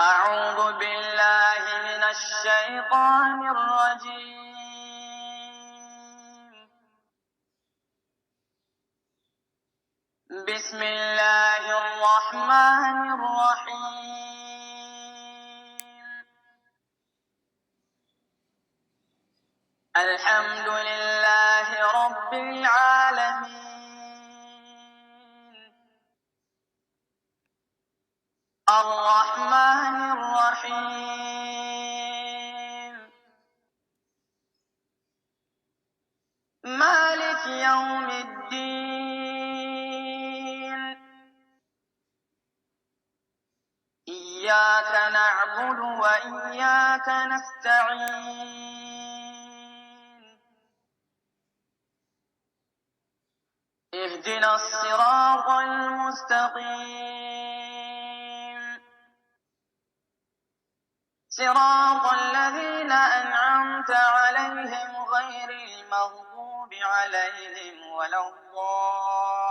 أعوذ بالله من الشيطان الرجيم. بسم الله الرحمن الرحيم. الحمد لله رب العالمين. الرحمن الرحيم. مالك يوم الدين. إياك نعبد وإياك نستعين. اهدنا الصراط المستقيم، صراط الذين أنعمت عليهم غير المغضوب عليهم ولا الضالين.